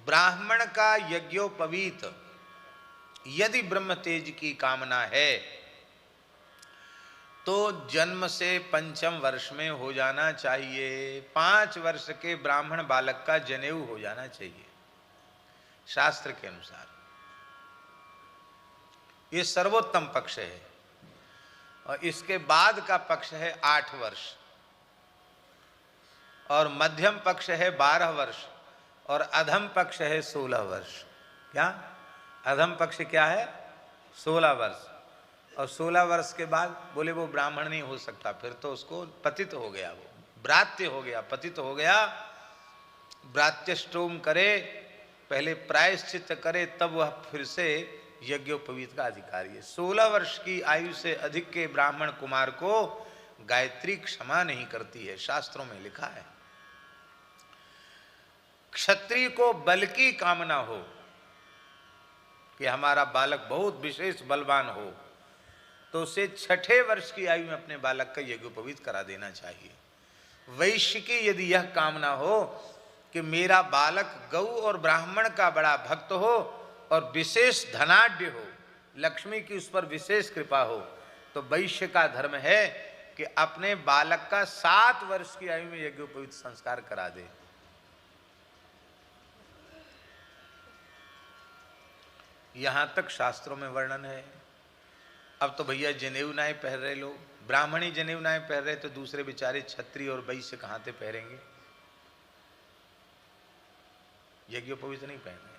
ब्राह्मण का यज्ञोपवीत यदि ब्रह्म तेज की कामना है तो जन्म से 5वें वर्ष में हो जाना चाहिए। 5 वर्ष के ब्राह्मण बालक का जनेऊ हो जाना चाहिए शास्त्र के अनुसार। ये सर्वोत्तम पक्ष है। और इसके बाद का पक्ष है 8 वर्ष और मध्यम पक्ष है 12 वर्ष और अधम पक्ष है 16 वर्ष। क्या अधम पक्ष क्या है? 16 वर्ष। और 16 वर्ष के बाद बोले वो ब्राह्मण नहीं हो सकता, फिर तो उसको पतित हो गया, वो ब्रात्य हो गया, पतित हो गया। ब्रात्यष्टोम करे, पहले प्रायश्चित करे, तब वह फिर से यज्ञोपवीत का अधिकारी है। 16 वर्ष की आयु से अधिक के ब्राह्मण कुमार को गायत्री क्षमा नहीं करती है, शास्त्रों में लिखा है। क्षत्रिय को बल की कामना हो कि हमारा बालक बहुत विशेष बलवान हो तो उसे 6ठे वर्ष की आयु में अपने बालक का यज्ञोपवीत करा देना चाहिए। वैश्य की यदि यह कामना हो कि मेरा बालक गौ और ब्राह्मण का बड़ा भक्त हो और विशेष धनाढ्य हो, लक्ष्मी की उस पर विशेष कृपा हो, तो वैश्य का धर्म है कि अपने बालक का 7 वर्ष की आयु में यज्ञोपवीत संस्कार करा दे। यहां तक शास्त्रों में वर्णन है। अब तो भैया जनेऊ नाए पहन रहे लोग, ब्राह्मणी जनेऊ नाए पहन रहे तो दूसरे बेचारे क्षत्रिय और वैश्य कहां से पहनेंगे? यज्ञोपवीत नहीं पहन रहे।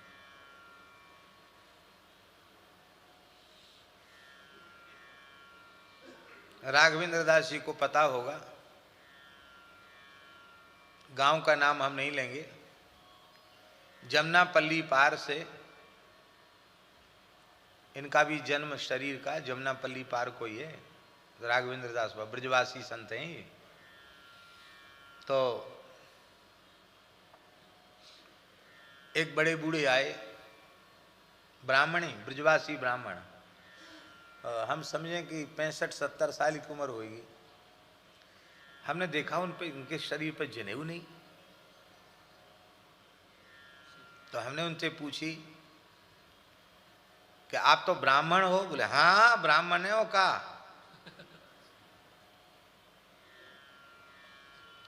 राघवेंद्र दास जी को पता होगा, गांव का नाम हम नहीं लेंगे, जमुनापल्ली पार से इनका भी जन्म शरीर का जमुनापल्ली पार को ही है। राघवेंद्र दास ब्रजवासी संत हैं ये। तो एक बड़े बूढ़े आए, ब्राह्मणी, ब्रजवासी ब्राह्मण, हम समझें कि 65-70 साल की उम्र होगी। हमने देखा उन पे, उनके शरीर पर जनेऊ नहीं। तो हमने उनसे पूछी कि आप तो ब्राह्मण हो? बोले हाँ ब्राह्मण है। हो का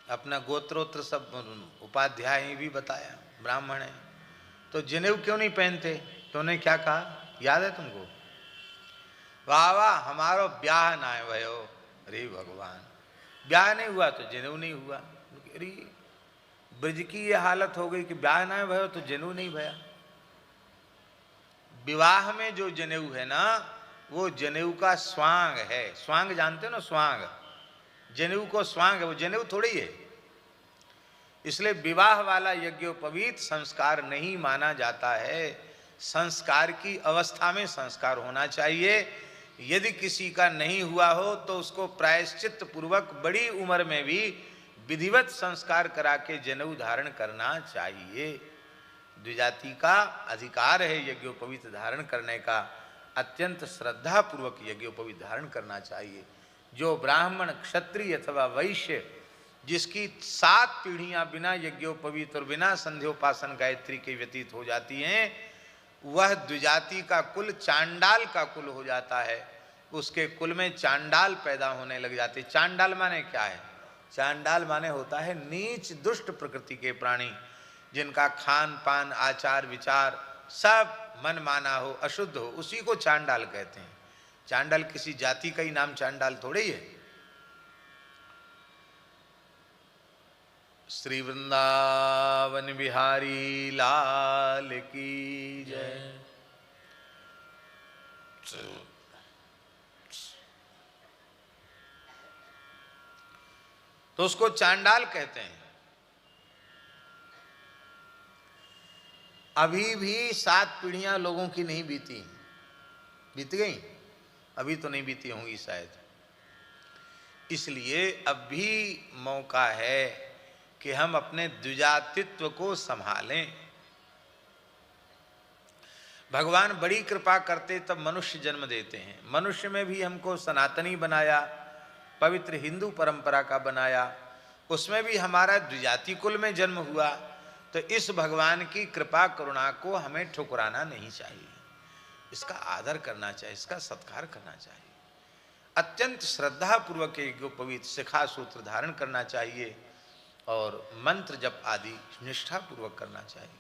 अपना गोत्रोत्र सब उपाध्याय भी बताया, ब्राह्मण है। तो जनेऊ क्यों नहीं पहनते? तो उन्हें क्या कहा याद है तुमको? वाह वाह हमारो ब्याह ना है भयो। अरे भगवान, ब्याह नहीं हुआ तो जनेऊ नहीं हुआ। अरे ब्रज की ये हालत हो गई कि ब्याह ना है भयो तो जनेऊ नहीं भया। विवाह में जो जनेऊ है ना, वो जनेऊ का स्वांग है। स्वांग जानते हो ना? स्वांग, जनेऊ को स्वांग है, वो जनेऊ थोड़ी है। इसलिए विवाह वाला यज्ञोपवीत संस्कार नहीं माना जाता है। संस्कार की अवस्था में संस्कार होना चाहिए। यदि किसी का नहीं हुआ हो तो उसको प्रायश्चित पूर्वक बड़ी उम्र में भी विधिवत संस्कार करा के जनेऊ धारण करना चाहिए। द्विजाति का अधिकार है यज्ञोपवीत धारण करने का। अत्यंत श्रद्धा पूर्वक यज्ञोपवीत धारण करना चाहिए। जो ब्राह्मण, क्षत्रिय अथवा वैश्य जिसकी 7 पीढ़ियां बिना यज्ञोपवीत और बिना संध्योपासन गायत्री के व्यतीत हो जाती हैं, वह द्विजाति का कुल चांडाल का कुल हो जाता है। उसके कुल में चांडाल पैदा होने लग जाते। चांडाल माने क्या है? चांडाल माने होता है नीच दुष्ट प्रकृति के प्राणी, जिनका खान पान आचार विचार सब मन माना हो, अशुद्ध हो, उसी को चांडाल कहते हैं। चांडाल किसी जाति का ही नाम चांडाल थोड़े ही है। श्री वृंदावन बिहारी लाल की जय। तो उसको चांडाल कहते हैं। अभी भी 7 पीढ़ियां लोगों की नहीं बीती, बीत गई? अभी तो नहीं बीती होंगी शायद। इसलिए अब भी मौका है कि हम अपने द्विजातित्व को संभालें। भगवान बड़ी कृपा करते तब मनुष्य जन्म देते हैं। मनुष्य में भी हमको सनातनी बनाया, पवित्र हिंदू परंपरा का बनाया। उसमें भी हमारा द्विजाति कुल में जन्म हुआ। तो इस भगवान की कृपा करुणा को हमें ठुकराना नहीं चाहिए, इसका आदर करना चाहिए, इसका सत्कार करना चाहिए। अत्यंत श्रद्धा पूर्वक यज्ञोपवीत शिखा सूत्र धारण करना चाहिए और मंत्र जप आदि निष्ठा पूर्वक करना चाहिए।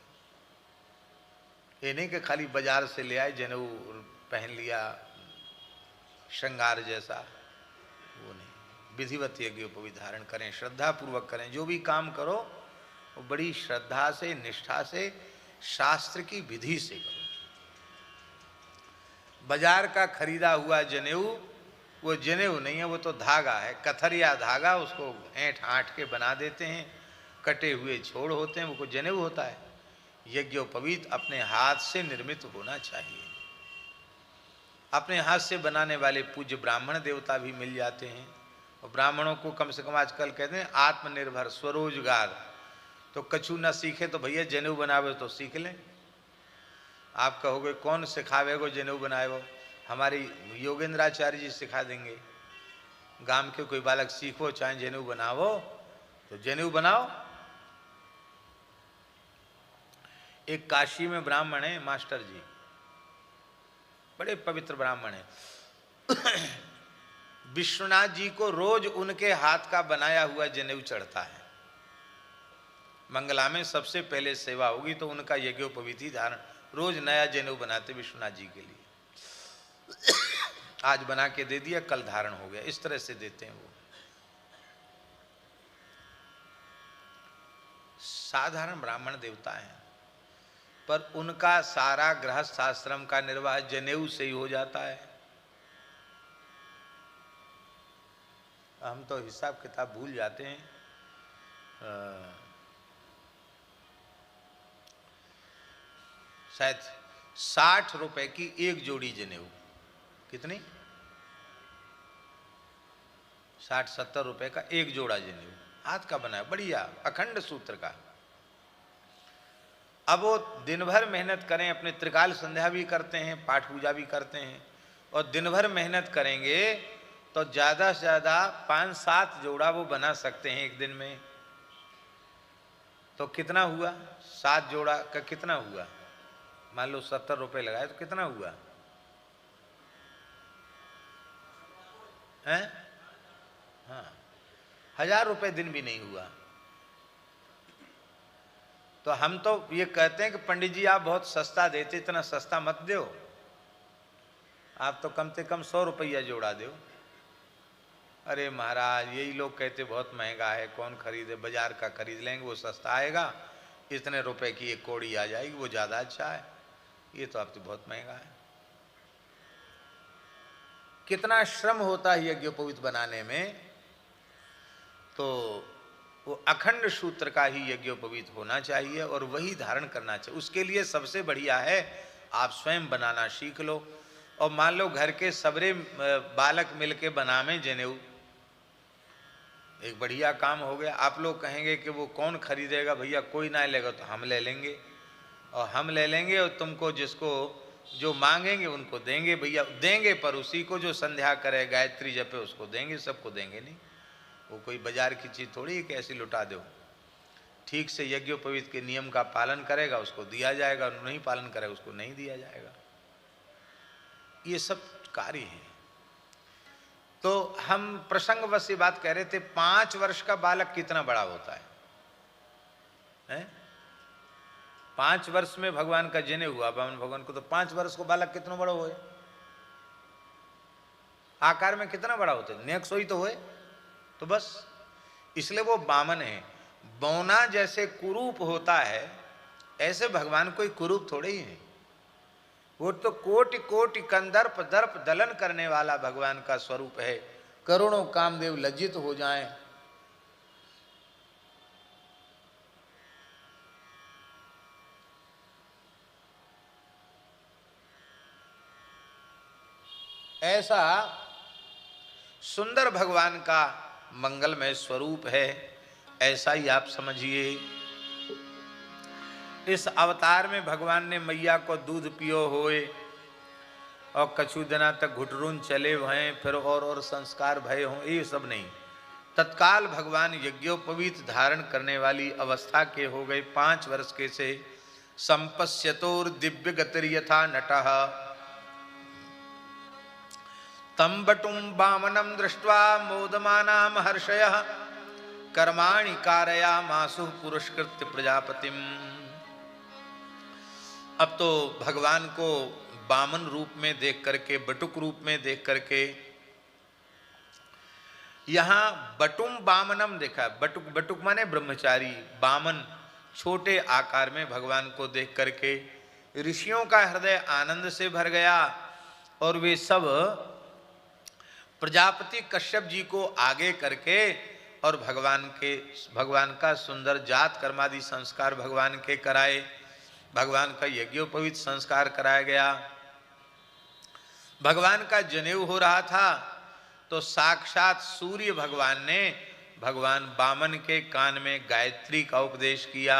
ये नहीं कि खाली बाजार से ले आए जनेऊ पहन लिया श्रृंगार जैसा, वो नहीं। विधिवत यज्ञोपवीत धारण करें, श्रद्धा पूर्वक करें। जो भी काम करो वो बड़ी श्रद्धा से, निष्ठा से, शास्त्र की विधि से करो। बाजार का खरीदा हुआ जनेऊ वो जनेऊ नहीं है, वो तो धागा है, कथरिया धागा, उसको ऐंठ आंठ के बना देते हैं, कटे हुए छोड़ होते हैं, वो कोई जनेऊ होता है। यज्ञोपवीत अपने हाथ से निर्मित होना चाहिए। अपने हाथ से बनाने वाले पूज्य ब्राह्मण देवता भी मिल जाते हैं, और ब्राह्मणों को कम से कम आजकल कहते हैं आत्मनिर्भर स्वरोजगार। तो कछु न सीखे तो भैया जनेऊ बनावे तो सीख लें। आप कहोगे कौन सिखावेगो जनेऊ बनाएगो? हमारी योगेंद्राचार्य जी सिखा देंगे। गांव के कोई बालक सीखो चाहे जनेऊ बनाओ तो जनेऊ बनाओ। एक काशी में ब्राह्मण है मास्टर जी, बड़े पवित्र ब्राह्मण है। विश्वनाथ जी को रोज उनके हाथ का बनाया हुआ जनेऊ चढ़ता है। मंगला में सबसे पहले सेवा होगी तो उनका यज्ञोपवीत ही धारण, रोज नया जनेऊ बनाते विश्वनाथ जी के लिए। आज बना के दे दिया, कल धारण हो गया, इस तरह से देते हैं वो। साधारण ब्राह्मण देवता हैं, पर उनका सारा गृहस्थ आश्रम का निर्वाह जनेऊ से ही हो जाता है। हम तो हिसाब किताब भूल जाते हैं। शायद 60 रुपए की एक जोड़ी जनेऊ। कितनी? 60-70 रुपए का एक जोड़ा जनेऊ, हाथ का बना है, बढ़िया अखंड सूत्र का। अब वो दिन भर मेहनत करें, अपने त्रिकाल संध्या भी करते हैं, पाठ पूजा भी करते हैं, और दिन भर मेहनत करेंगे तो ज़्यादा से ज़्यादा 5-7 जोड़ा वो बना सकते हैं एक दिन में। तो कितना हुआ? 7 जोड़ा का कितना हुआ? मान लो 70 रुपये लगाए तो कितना हुआ है? हाँ, 1000 रुपये दिन भी नहीं हुआ। तो हम तो ये कहते हैं कि पंडित जी आप बहुत सस्ता देते, इतना सस्ता मत दो, आप तो कम से कम 100 रुपया जोड़ा दो। अरे महाराज यही लोग कहते बहुत महंगा है, कौन खरीदे, बाजार का खरीद लेंगे वो सस्ता आएगा, इतने रुपए की एक कौड़ी आ जाएगी वो ज़्यादा अच्छा है, ये तो आप तो बहुत महंगा है। कितना श्रम होता है यज्ञोपवीत बनाने में। तो वो अखंड सूत्र का ही यज्ञोपवीत होना चाहिए और वही धारण करना चाहिए। उसके लिए सबसे बढ़िया है आप स्वयं बनाना सीख लो, और मान लो घर के सबरे बालक मिलके बनावे जनेऊ, एक बढ़िया काम हो गया। आप लोग कहेंगे कि वो कौन खरीदेगा, भैया कोई ना लेगा तो हम ले लेंगे, और हम ले लेंगे और तुमको जिसको जो मांगेंगे उनको देंगे। भैया देंगे पर उसी को जो संध्या करे गायत्री जपे उसको देंगे, सबको देंगे नहीं। वो कोई बाजार की चीज़ थोड़ी है कि ऐसी लुटा दो। ठीक से यज्ञोपवीत के नियम का पालन करेगा उसको दिया जाएगा, और नहीं पालन करेगा उसको नहीं दिया जाएगा। ये सब कार्य है। तो हम प्रसंगवश ये बात कह रहे थे, 5 वर्ष का बालक कितना बड़ा होता है? 5 वर्ष में भगवान का जनेऊ हुआ वामन भगवान को, तो 5 वर्ष को बालक कितना बड़ा हुए? आकार में कितना बड़ा होता है? नेक सोई तो हुए। तो बस इसलिए वो वामन है। बौना जैसे कुरूप होता है ऐसे भगवान कोई कुरूप थोड़े ही है। वो तो कोटि कोटि कंदर्प दर्प दलन करने वाला भगवान का स्वरूप है। करोड़ों कामदेव लज्जित हो जाएं, ऐसा सुंदर भगवान का मंगलमय स्वरूप है। ऐसा ही आप समझिए। इस अवतार में भगवान ने मैया को दूध पियो होए और कछु दिना तक घुटरून चले भय, फिर और संस्कार भय हों, ये सब नहीं। तत्काल भगवान यज्ञोपवीत धारण करने वाली अवस्था के हो गए। 5 वर्ष के से संपश्यतोर दिव्य गतिर यथा नटः तम बटुम वामनम दृष्ट्वा मोदमाना महर्षयः कर्माणि कारयामासु पुरस्कृत्य प्रजापतिम। अब तो भगवान को वामन रूप में देख करके, बटुक रूप में देख करके, यहाँ बटुम वामनम देखा। बटुक, बटुक माने ब्रह्मचारी, वामन छोटे आकार में भगवान को देख करके ऋषियों का हृदय आनंद से भर गया और वे सब प्रजापति कश्यप जी को आगे करके और भगवान का सुंदर जात कर्मादि संस्कार भगवान के कराए। भगवान का यज्ञोपवीत संस्कार कराया गया। भगवान का जनेऊ हो रहा था तो साक्षात सूर्य भगवान ने भगवान वामन के कान में गायत्री का उपदेश किया।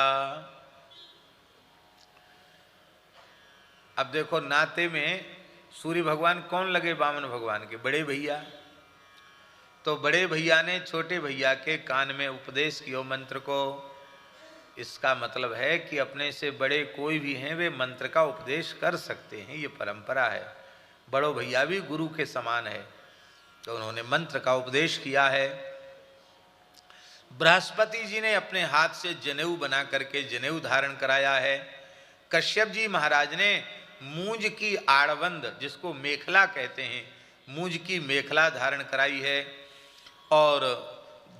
अब देखो, नाते में सूर्य भगवान कौन लगे? वामन भगवान के बड़े भैया। तो बड़े भैया ने छोटे भैया के कान में उपदेश किया मंत्र को। इसका मतलब है कि अपने से बड़े कोई भी हैं वे मंत्र का उपदेश कर सकते हैं, ये परंपरा है। बड़ो भैया भी गुरु के समान है, तो उन्होंने मंत्र का उपदेश किया है। बृहस्पति जी ने अपने हाथ से जनेऊ बना करके जनेऊ धारण कराया है। कश्यप जी महाराज ने मूंज की आड़बंद, जिसको मेखला कहते हैं, मूंज की मेखला धारण कराई है। और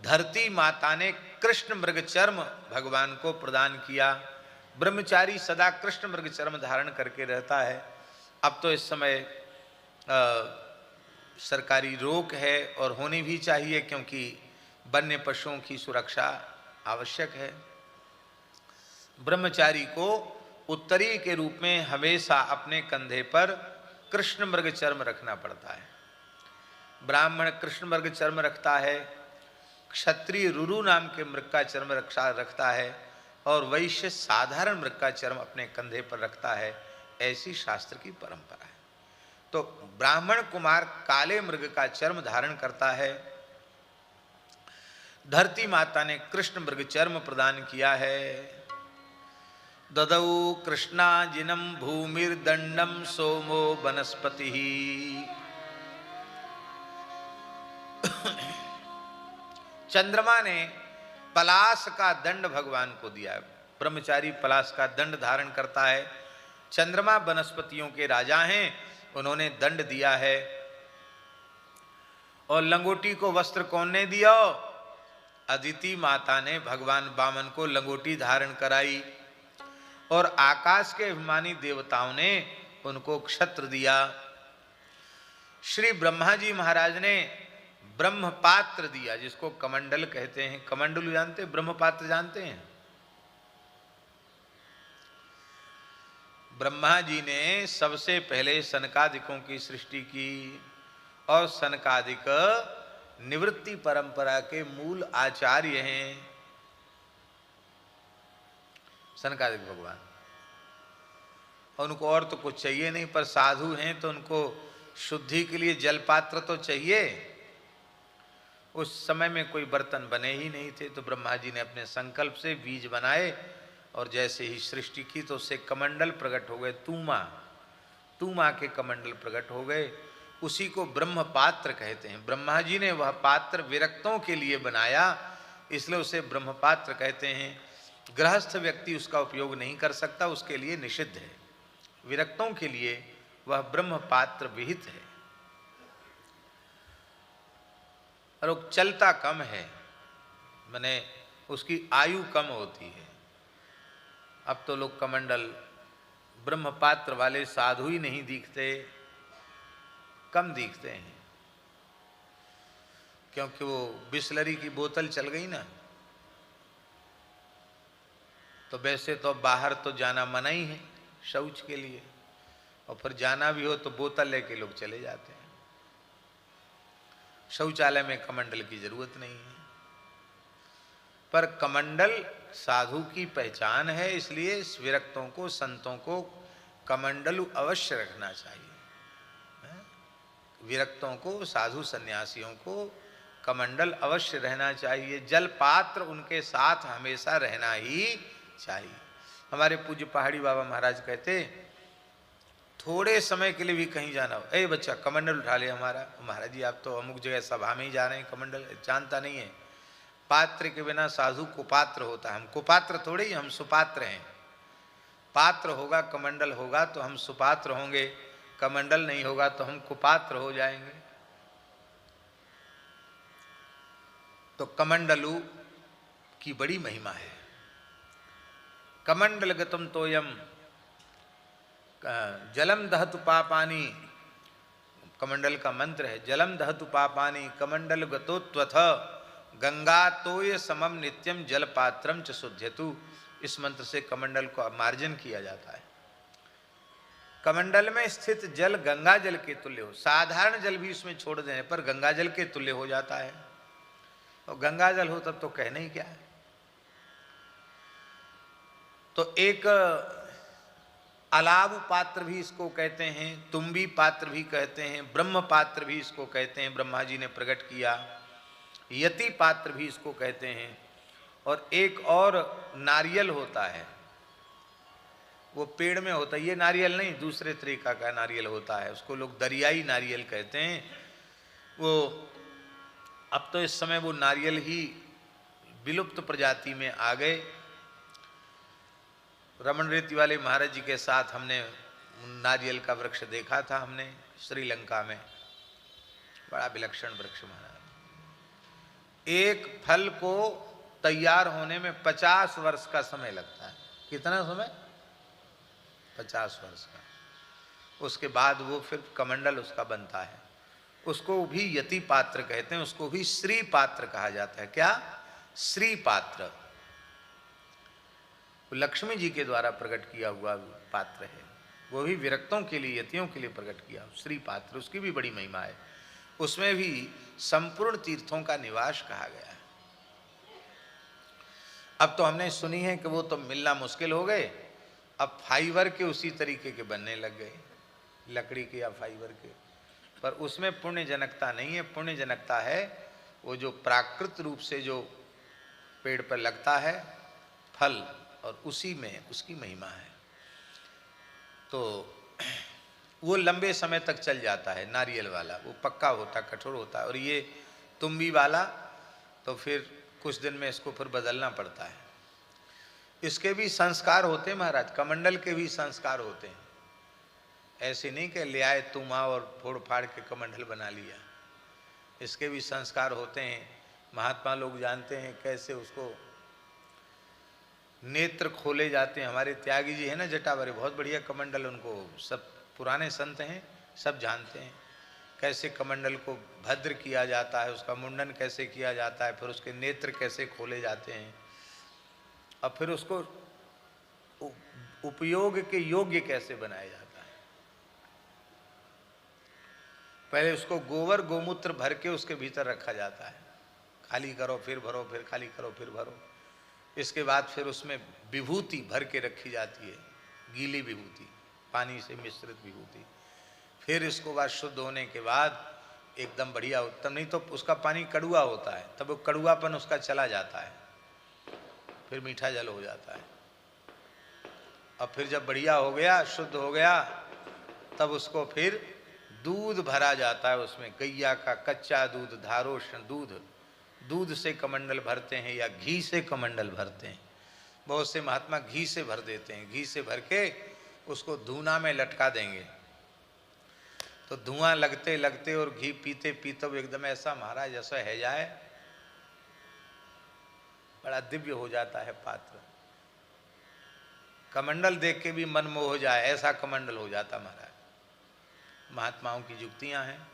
धरती माता ने कृष्ण मृग चर्म भगवान को प्रदान किया। ब्रह्मचारी सदा कृष्ण मृग चर्म धारण करके रहता है। अब तो इस समय सरकारी रोक है और होनी भी चाहिए, क्योंकि वन्य पशुओं की सुरक्षा आवश्यक है। ब्रह्मचारी को उत्तरी के रूप में हमेशा अपने कंधे पर कृष्ण मृग चर्म रखना पड़ता है। ब्राह्मण कृष्ण मृग चर्म रखता है, क्षत्रिय रुरु नाम के मृग का चर्म रखता है, और वैश्य साधारण मृग का चर्म अपने कंधे पर रखता है। ऐसी शास्त्र की परंपरा है। तो ब्राह्मण कुमार काले मृग का चर्म धारण करता है। धरती माता ने कृष्ण मृग चर्म प्रदान किया है। ददौ कृष्णा जिनम भूमिर्दंडम सोमो वनस्पति। चंद्रमा ने पलाश का दंड भगवान को दिया है। ब्रह्मचारी पलाश का दंड धारण करता है। चंद्रमा वनस्पतियों के राजा हैं, उन्होंने दंड दिया है। और लंगोटी को वस्त्र कौन ने दिया? अदिति माता ने भगवान वामन को लंगोटी धारण कराई। और आकाश के अभिमानी देवताओं ने उनको क्षत्र दिया। श्री ब्रह्मा जी महाराज ने ब्रह्म पात्र दिया, जिसको कमंडल कहते हैं। कमंडल जानते हैं? ब्रह्म पात्र जानते हैं? ब्रह्मा जी ने सबसे पहले सनकादिकों की सृष्टि की, और सनकादिक निवृत्ति परंपरा के मूल आचार्य हैं सनकादिक भगवान। उनको और तो कुछ चाहिए नहीं, पर साधु हैं तो उनको शुद्धि के लिए जलपात्र तो चाहिए। उस समय में कोई बर्तन बने ही नहीं थे, तो ब्रह्मा जी ने अपने संकल्प से बीज बनाए, और जैसे ही सृष्टि की तो उससे कमंडल प्रकट हो गए। तूमा के कमंडल प्रकट हो गए। उसी को ब्रह्म पात्र कहते हैं। ब्रह्मा जी ने वह पात्र विरक्तों के लिए बनाया, इसलिए उसे ब्रह्म पात्र कहते हैं। गृहस्थ व्यक्ति उसका उपयोग नहीं कर सकता, उसके लिए निषिद्ध है। विरक्तों के लिए वह ब्रह्म पात्र विहित है। और वो चलता कम है, माने उसकी आयु कम होती है। अब तो लोग कमंडल ब्रह्म पात्र वाले साधु ही नहीं दिखते, कम दिखते हैं, क्योंकि वो बिस्लरी की बोतल चल गई ना। तो वैसे तो बाहर तो जाना मना ही है शौच के लिए, और फिर जाना भी हो तो बोतल लेके लोग चले जाते हैं। शौचालय में कमंडल की जरूरत नहीं है। पर कमंडल साधु की पहचान है, इसलिए विरक्तों को, संतों को कमंडल अवश्य रखना चाहिए। विरक्तों को, साधु सन्यासियों को कमंडल अवश्य रहना चाहिए, जल पात्र उनके साथ हमेशा रहना ही चाहिए। हमारे पूज्य पहाड़ी बाबा महाराज कहते, थोड़े समय के लिए भी कहीं जाना हो, ए बच्चा कमंडल उठा ले हमारा। महाराज जी आप तो अमुक जगह सभा में ही जा रहे हैं, कमंडल जानता नहीं है। पात्र के बिना साधु कुपात्र होता है, हम कुपात्र थोड़े ही, हम सुपात्र हैं। पात्र होगा, कमंडल होगा तो हम सुपात्र होंगे, कमंडल नहीं होगा तो हम कुपात्र हो जाएंगे। तो कमंडलु की बड़ी महिमा है। कमंडल गतम तोयम जलम दहतु पापानि, कमंडल का मंत्र है, जलम दहतु पापानि कमंडल गतोत्वथ गंगा तोय समम नित्यम जल पात्रम च शुध्यतु। इस मंत्र से कमंडल को मार्जन किया जाता है। कमंडल में स्थित जल गंगा जल के तुल्य हो, साधारण जल भी इसमें छोड़ देने पर गंगा जल के तुल्य हो जाता है। और गंगा जल हो तब तो कहना ही क्या है। तो एक अलाव पात्र भी इसको कहते हैं, तुम्बी पात्र भी कहते हैं, ब्रह्म पात्र भी इसको कहते हैं, ब्रह्मा जी ने प्रकट किया। यति पात्र भी इसको कहते हैं। और एक और नारियल होता है, वो पेड़ में होता है, ये नारियल नहीं, दूसरे तरीका का नारियल होता है, उसको लोग दरियाई नारियल कहते हैं। वो अब तो इस समय वो नारियल ही विलुप्त प्रजाति में आ गए। रमन रेती वाले महाराज जी के साथ हमने नारियल का वृक्ष देखा था, हमने श्रीलंका में, बड़ा विलक्षण वृक्ष महाराज। एक फल को तैयार होने में 50 वर्ष का समय लगता है। कितना समय? 50 वर्ष का। उसके बाद वो फिर कमंडल उसका बनता है। उसको भी यति पात्र कहते हैं, उसको भी श्री पात्र कहा जाता है। क्या? श्री पात्र। लक्ष्मी जी के द्वारा प्रकट किया हुआ पात्र है, वो भी विरक्तों के लिए, यतियों के लिए प्रकट किया श्री पात्र। उसकी भी बड़ी महिमा है। उसमें भी संपूर्ण तीर्थों का निवास कहा गया है। अब तो हमने सुनी है कि वो तो मिलना मुश्किल हो गए, अब फाइबर के उसी तरीके के बनने लग गए, लकड़ी के या फाइबर के। पर उसमें पुण्य जनकता नहीं है। पुण्य जनकता है वो जो प्राकृत रूप से जो पेड़ पर लगता है फल, और उसी में उसकी महिमा है। तो वो लंबे समय तक चल जाता है। नारियल वाला वो पक्का होता, कठोर होता है, और ये तुम्बी वाला तो फिर कुछ दिन में इसको फिर बदलना पड़ता है। इसके भी संस्कार होते हैं महाराज, कमंडल के भी संस्कार होते हैं। ऐसे नहीं कि ले आए तुमा और फोड़ फाड़ के कमंडल बना लिया। इसके भी संस्कार होते हैं। महात्मा लोग जानते हैं कैसे उसको नेत्र खोले जाते हैं। हमारे त्यागी जी है ना जटावरे, बहुत बढ़िया कमंडल, उनको सब पुराने संत हैं, सब जानते हैं कैसे कमंडल को भद्र किया जाता है, उसका मुंडन कैसे किया जाता है, फिर उसके नेत्र कैसे खोले जाते हैं, और फिर उसको उपयोग के योग्य कैसे बनाया जाता है। पहले उसको गोबर गोमूत्र भर के उसके भीतर रखा जाता है, खाली करो फिर भरो, फिर खाली करो फिर भरो। इसके बाद फिर उसमें विभूति भर के रखी जाती है, गीली विभूति, पानी से मिश्रित विभूति। फिर इसको बाद शुद्ध होने के बाद एकदम बढ़िया उत्तम, नहीं तो उसका पानी कड़ुआ होता है, तब वो कड़ुआपन उसका चला जाता है, फिर मीठा जल हो जाता है। अब फिर जब बढ़िया हो गया, शुद्ध हो गया, तब उसको फिर दूध भरा जाता है। उसमें गैया का कच्चा दूध, धारोष्ण दूध, दूध से कमंडल भरते हैं या घी से कमंडल भरते हैं। बहुत से महात्मा घी से भर देते हैं। घी से भर के उसको धूना में लटका देंगे, तो धुआं लगते लगते और घी पीते पीते एकदम ऐसा महाराज जैसा है जाए, बड़ा दिव्य हो जाता है पात्र। कमंडल देख के भी मन मोह हो जाए, ऐसा कमंडल हो जाता महाराज। महात्माओं की युक्तियां हैं।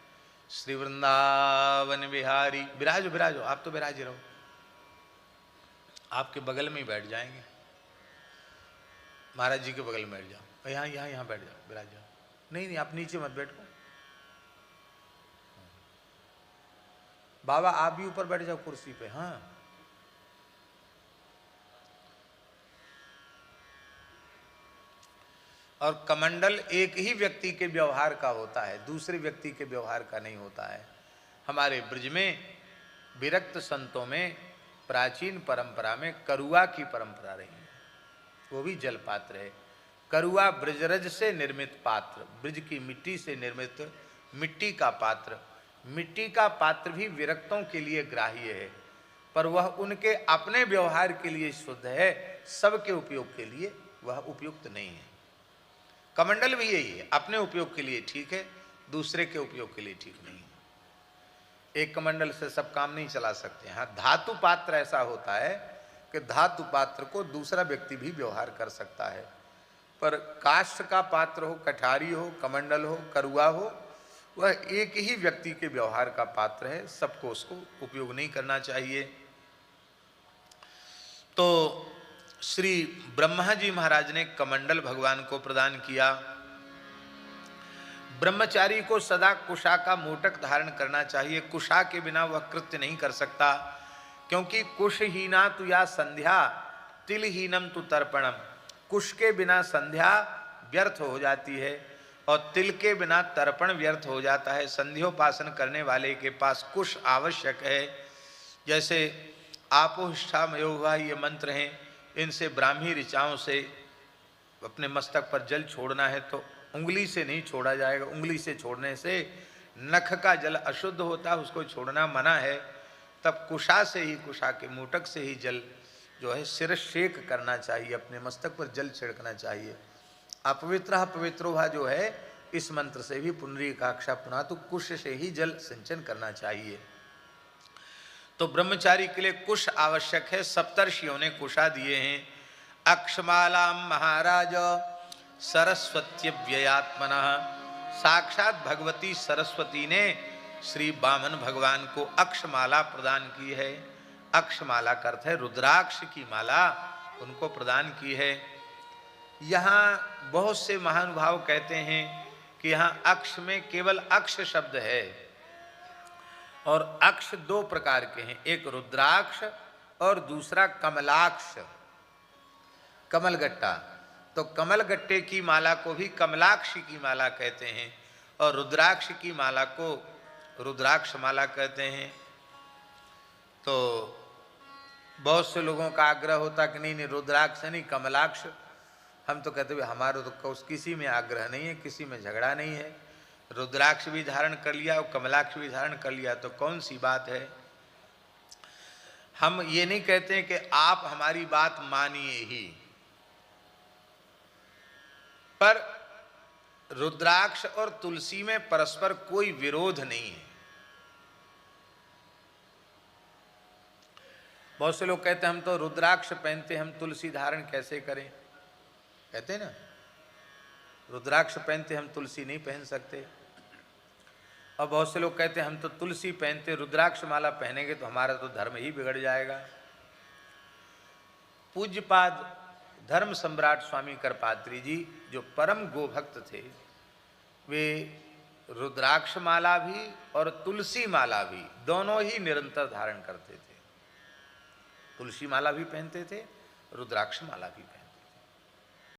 श्री वृंदावन बिहारी, विराजो विराजो, आप तो विराज रहो, आपके बगल में ही बैठ जाएंगे, महाराज जी के बगल में बैठ जाओ, यहाँ यहाँ यहाँ बैठ जाओ, विराज जाओ। नहीं नहीं, आप नीचे मत बैठो, बाबा आप भी ऊपर बैठ जाओ कुर्सी पे। हाँ, और कमंडल एक ही व्यक्ति के व्यवहार का होता है, दूसरे व्यक्ति के व्यवहार का नहीं होता है। हमारे ब्रज में विरक्त संतों में प्राचीन परंपरा में करुआ की परंपरा रही है, वो भी जल पात्र है। करुआ ब्रजरज से निर्मित पात्र, ब्रज की मिट्टी से निर्मित मिट्टी का पात्र। मिट्टी का पात्र भी विरक्तों के लिए ग्राह्य है, पर वह उनके अपने व्यवहार के लिए शुद्ध है, सबके उपयोग के लिए वह उपयुक्त नहीं है। कमंडल भी यही है, अपने उपयोग के लिए ठीक है, दूसरे के उपयोग के लिए ठीक नहीं है। एक कमंडल से सब काम नहीं चला सकते। हाँ, धातु पात्र ऐसा होता है कि धातु पात्र को दूसरा व्यक्ति भी व्यवहार कर सकता है, पर काष्ठ का पात्र हो, कठारी हो, कमंडल हो, करुआ हो, वह एक ही व्यक्ति के व्यवहार का पात्र है, सबको उसको उपयोग नहीं करना चाहिए। तो श्री ब्रह्मा जी महाराज ने कमंडल भगवान को प्रदान किया। ब्रह्मचारी को सदा कुशा का मोटक धारण करना चाहिए, कुशा के बिना वह कृत्य नहीं कर सकता, क्योंकि कुशहीना तु या संध्या तिलहीनम तु तर्पणम। कुश के बिना संध्या व्यर्थ हो जाती है और तिल के बिना तर्पण व्यर्थ हो जाता है। संध्योपासन करने वाले के पास कुश आवश्यक है। जैसे आपोहिष्ठामयो हुआ, ये मंत्र हैं, इनसे ब्राह्मी ऋचाओं से अपने मस्तक पर जल छोड़ना है तो उंगली से नहीं छोड़ा जाएगा। उंगली से छोड़ने से नख का जल अशुद्ध होता है, उसको छोड़ना मना है। तब कुशा से ही, कुशा के मोटक से ही जल जो है शिरशेक करना चाहिए, अपने मस्तक पर जल छिड़कना चाहिए। अपवित्र पवित्रोभा जो है, इस मंत्र से भी पुनरीकाक्षा पुनः तो कुश से ही जल सिंचन करना चाहिए। तो ब्रह्मचारी के लिए कुश आवश्यक है। सप्तर्षियों ने कुशा दिए हैं। अक्षमाला महाराज सरस्वती व्ययात्मनः। साक्षात भगवती सरस्वती ने श्री वामन भगवान को अक्षमाला प्रदान की है। अक्षमाला का अर्थ है रुद्राक्ष की माला, उनको प्रदान की है। यहाँ बहुत से महानुभाव कहते हैं कि यहाँ अक्ष में केवल अक्ष शब्द है, और अक्ष दो प्रकार के हैं, एक रुद्राक्ष और दूसरा कमलाक्ष, कमलगट्टा। तो कमलगट्टे की माला को भी कमलाक्ष की माला कहते हैं और रुद्राक्ष की माला को रुद्राक्ष माला कहते हैं। तो बहुत से लोगों का आग्रह होता कि नहीं रुद्राक्ष नहीं कमलाक्ष। हम तो कहते हैं हमारे तो किसी में आग्रह नहीं है, किसी में झगड़ा नहीं है। रुद्राक्ष भी धारण कर लिया और कमलाक्ष भी धारण कर लिया तो कौन सी बात है। हम ये नहीं कहते हैं कि आप हमारी बात मानिए ही, पर रुद्राक्ष और तुलसी में परस्पर कोई विरोध नहीं है। बहुत से लोग कहते हैं हम तो रुद्राक्ष पहनते, हम तुलसी धारण कैसे करें। कहते हैं ना, रुद्राक्ष पहनते हम तुलसी नहीं पहन सकते। और बहुत से लोग कहते हैं हम तो तुलसी पहनते, रुद्राक्ष माला पहनेंगे तो हमारा तो धर्म ही बिगड़ जाएगा। पूज्यपाद धर्म सम्राट स्वामी करपात्री जी जो परम गोभक्त थे, वे रुद्राक्ष माला भी और तुलसी माला भी दोनों ही निरंतर धारण करते थे। तुलसी माला भी पहनते थे, रुद्राक्ष माला भी पहनते थे।